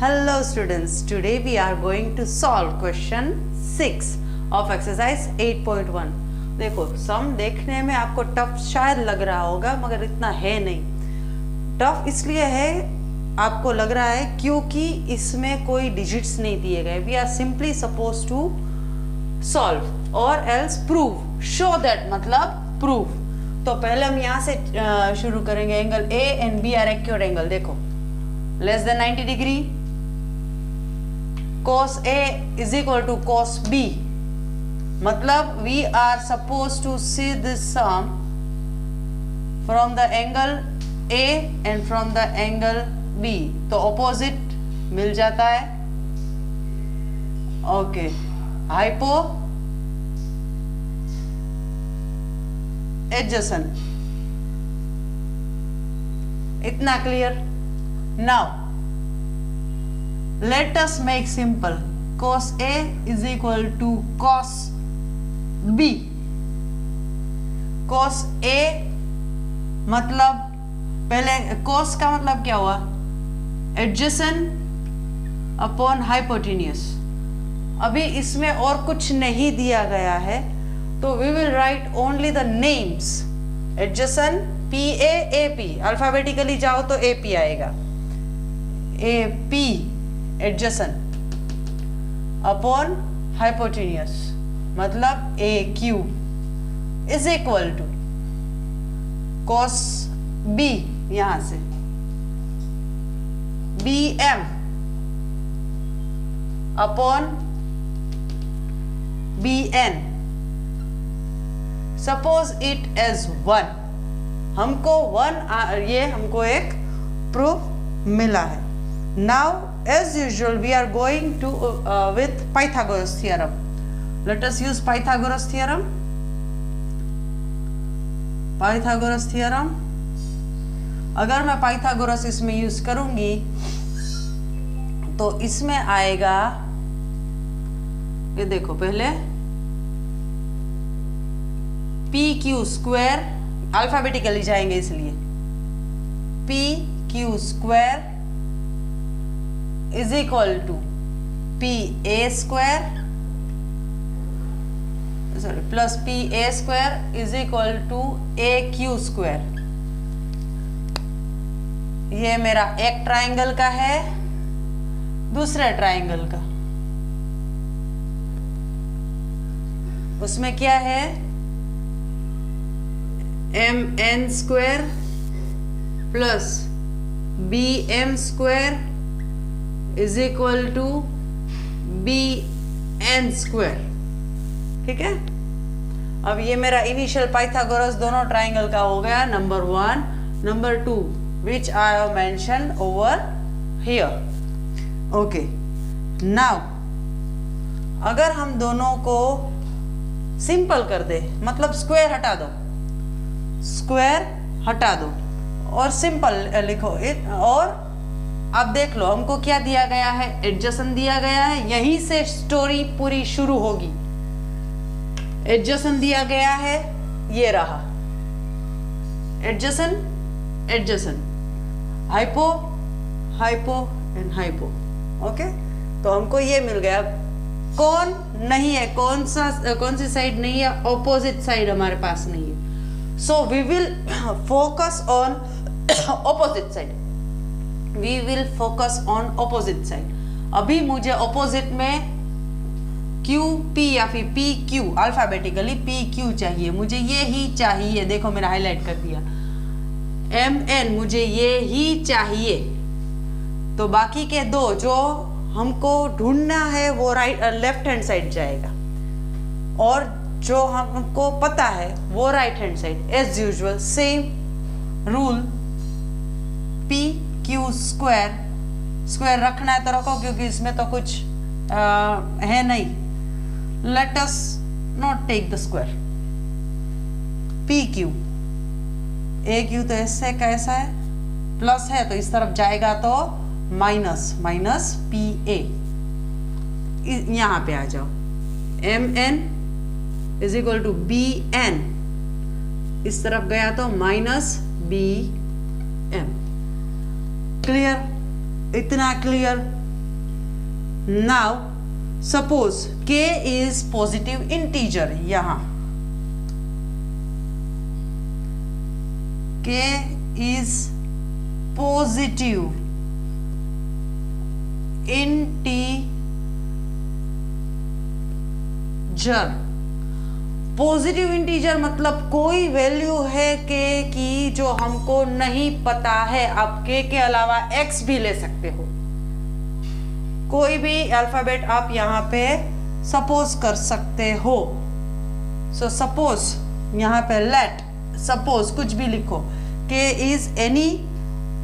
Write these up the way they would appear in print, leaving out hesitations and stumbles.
Hello students, today we are going to solve question 6 of exercise 8.1. देखो सम देखने में आपको टफ शायद लग रहा होगा मगर इतना है नहीं। टफ इसलिए है आपको लग रहा है क्योंकि इसमें कोई डिजिट्स नहीं दिए गए। We are simply suppose to solve और एल्स प्रूव, शो दैट मतलब प्रूव। तो पहले हम यहाँ से शुरू करेंगे। Angle A and B are acute angle. देखो less than 90 degree, cos A is equal to cos B, मतलब we are supposed to see this sum from the angle A and from the angle B, तो opposite मिल जाता है। Okay, hypo adjacent, इतना clear. Now let us make simple. Cos A is equal to cos B. Cos A मतलब पहले cos का मतलब क्या हुआ? Adjacent upon hypotenuse. अभी इसमें और कुछ नहीं दिया गया है तो we will write only the names. Adjacent PA AP, alphabetically जाओ तो AP आएगा। AP एडजेसेंट अपॉन हाइपोटेन्यूस मतलब A Q is equal to cos B, यहां से B M upon B N. Suppose it as 1, हमको 1 ये हमको एक प्रूफ मिला है। Now as usual we are going to with Pythagoras theorem. Let us use Pythagoras theorem. Pythagoras theorem, अगर मैं Pythagoras इसमें यूज करूंगी तो इसमें आएगा, ये देखो पहले पी क्यू स्क्वायर, अल्फाबेटिकली जाएंगे इसलिए P Q square is equal to PA square, sorry, plus PA square is equal to AQ square। ये मेरा एक ट्राइंगल का है, दूसरे ट्राइंगल का उसमें क्या है, MN square plus BM square is equal to BN square. ठीक है, अब ये मेरा इनिशियल पाइथागोरस दोनों ट्राइंगल का हो गया, number 1। Number 2 which I have mentioned over here. Okay, now अगर हम दोनों को सिंपल कर दे, मतलब स्क्वायर हटा दो, स्क्वायर हटा दो और सिंपल लिखो इट, और अब देख लो हमको क्या दिया गया है, एडजेसेंट दिया गया है। यहीं से स्टोरी पूरी शुरू होगी। एडजेसेंट दिया गया है, ये रहा adjacent, adjacent, hypo, hypo and hypo. Okay, तो हमको ये मिल गया। कौन नहीं है, कौन सी साइड नहीं है, ऑपोजिट साइड हमारे पास नहीं है। So we will focus on opposite side, we will focus on opposite side। अभी मुझे opposite में QP या फिर PQ, अल्फाबेटिकली PQ चाहिए, मुझे ये ही चाहिए। देखो मैंने हाईलाइट कर दिया। MN मुझे ये ही चाहिए। तो बाकी के दो जो हमको ढूंढना है वो राइट लेफ्ट हैंड साइड जाएगा और जो हमको पता है वो right hand side. As usual same rule, P Q square, square रखना है तो रखो क्योंकि इसमें तो कुछ है नहीं। Let us not take the square. P Q, A Q तो ऐसे कैसा है, प्लस है तो इस तरफ जाएगा तो माइनस, माइनस पी ए। यहां पे आ जाओ, M N is equal to B N, इस तरफ गया तो माइनस बी एम। क्लियर, इतना clear. Now suppose k is positive integer, यहां k is positive integer. Positive integer मतलब कोई वैल्यू है k की जो हमको नहीं पता है। आप k के अलावा x भी ले सकते हो, कोई भी अल्फाबेट आप यहां पे सपोज कर सकते हो। सो सपोज यहां पे लेट सपोज कुछ भी लिखो, k is any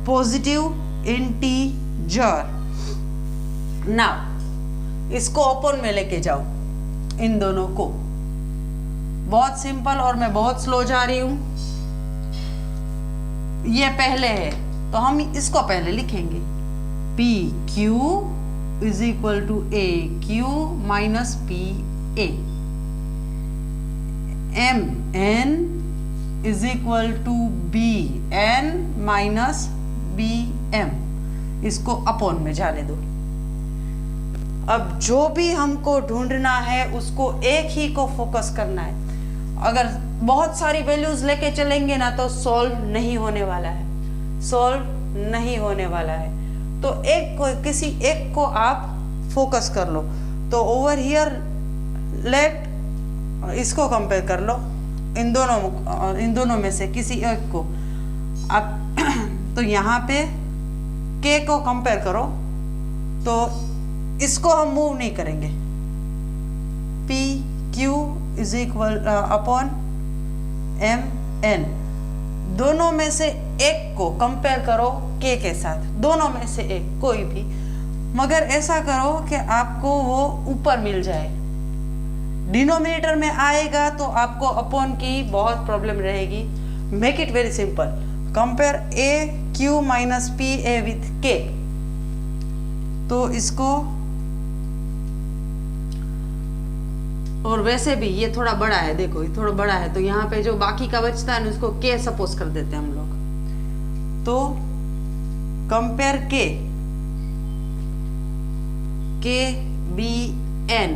positive integer. Now इसको ओपन में लेके जाओ, इन दोनों को। बहुत सिंपल, और मैं बहुत स्लो जा रही हूं। ये पहले है तो हम इसको पहले लिखेंगे, P Q is equal to A Q minus P A, M N is equal to B N minus B M. इसको अपॉन में जाने दो। अब जो भी हमको ढूंढना है उसको एक ही को फोकस करना है। अगर बहुत सारी वैल्यूज लेके चलेंगे ना तो सॉल्व नहीं होने वाला है, सॉल्व नहीं होने वाला है। तो एक को, किसी एक को आप फोकस कर लो। तो ओवर हियर लेट, इसको कंपेयर कर लो, इन दोनों में से किसी एक को आप तो यहाँ पे k को कंपेयर करो, तो इसको हम मूव नहीं करेंगे। p q is equal upon m n, दोनों में से एक को कंपेयर करो k के साथ, दोनों में से एक कोई भी, मगर ऐसा करो कि आपको वो ऊपर मिल जाए। डिनोमिनेटर में आएगा तो आपको अपॉन की बहुत प्रॉब्लम रहेगी। Make it very simple, compare a q minus p a with k। तो इसको, और वैसे भी ये थोड़ा बड़ा है, देखो ये थोड़ा बड़ा है, तो यहाँ पे जो बाकी का बचता है ना उसको k सपोज कर देते हैं हम लोग। तो compare k b n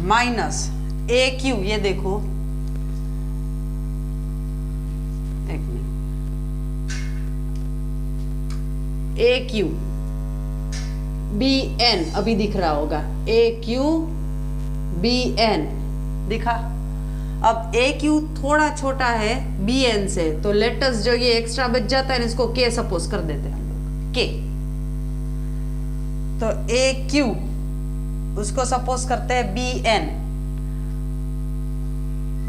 minus a q, ये देखो एक minute, a q b n अभी दिख रहा होगा, a q b n दिखा। अब a q थोड़ा छोटा है b n से, तो लेटस जो ये एक्स्ट्रा बच जाता है इसको k सपोज कर देते हैं हम लोग, k। तो a q उसको सपोज करते हैं b n।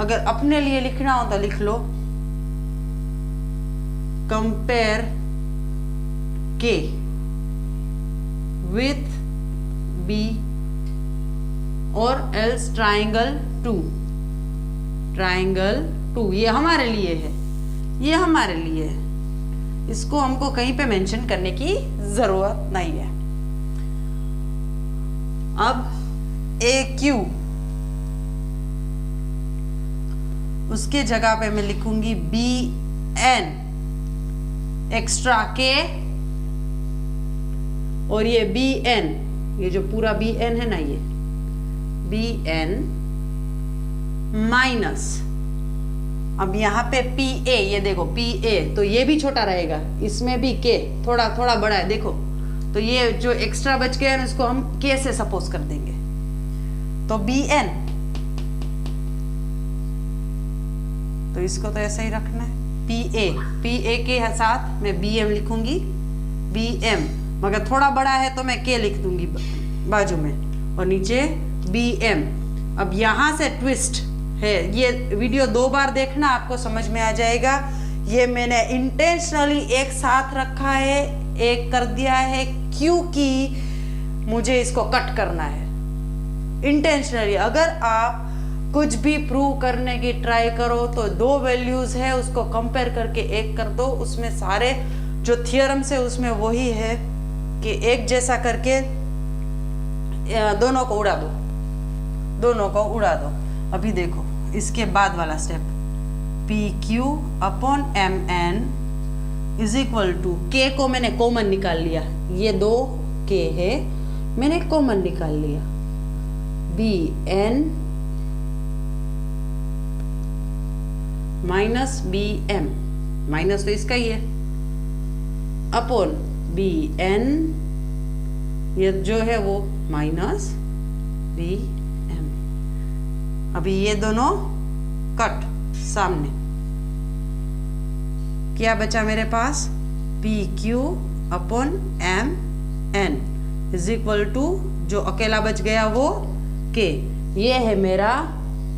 अगर अपने लिए लिखना हो तो लिख लो कंपेयर k with b और एल्स ट्राइंगल 2, ट्राइंगल 2। ये हमारे लिए है, ये हमारे लिए है, इसको हमको कहीं पे मेंशन करने की जरूरत नहीं है। अब ए क्यू, उसके जगह पे मैं लिखूंगी बी एन एक्स्ट्रा के, और ये बी एन, ये जो पूरा बी एन है ना, ये बी एन माइनस, अब यहाँ पे पी ए, ये देखो पी ए, तो ये भी छोटा रहेगा, इसमें भी के थोड़ा थोड़ा बड़ा है, देखो। तो ये जो एक्स्ट्रा बच गया है उसको हम के से सपोज कर देंगे। तो बी एन, तो इसको तो ऐसे ही रखना है, पी ए के साथ मैं बी एम लिखूंगी, बी एम, मगर थोड़ा बड़ा है तो मैं के लिख दूंगी बाजू में, और नीचे बी एम। अब यहां से ट्विस्ट है, ये वीडियो 2 बार देखना, आपको समझ में आ जाएगा। ये मैंने इंटेंशनली एक साथ रखा है, एक कर दिया है, क्योंकि मुझे इसको कट करना है इंटेंशनली। अगर आप कुछ भी प्रूव करने की ट्राई करो तो 2 वैल्यूज है, उसको कंपेयर करके एक कर दो, उसमें सारे जो थियरम्स है उसमें वही है कि एक जैसा करके दोनों को उड़ा दो, दोनों को उड़ा दो। अभी देखो इसके बाद वाला step, P Q upon M N is equal to, K को मैंने कॉमन निकाल लिया, ये 2 k है, मैंने कॉमन निकाल लिया, bn माइनस bm, माइनस तो इसका ही है, अपॉन bn, ये जो है वो माइनस bm। अभी ये दोनों कट सामने, क्या बचा मेरे पास, pq upon mn is equal to, जो अकेला बच गया वो k, ये है मेरा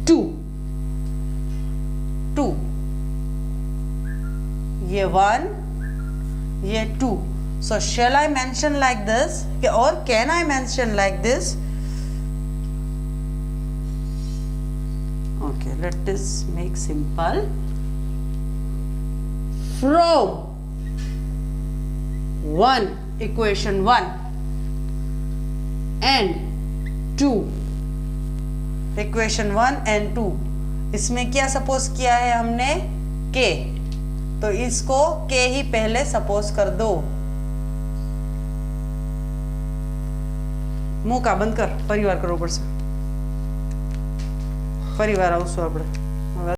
2, ये 1, ये 2। So shall I mention like this, or can I mention like this? Okay, let us make simple. From 1 equation 1 and 2 equation 1 and 2, इसमें क्या सपोज किया है हमने, k, तो इसको k ही पहले सपोज कर दो। मुंह का बंद कर, परिवार करो ऊपर से, परिवार आओ सो આપણે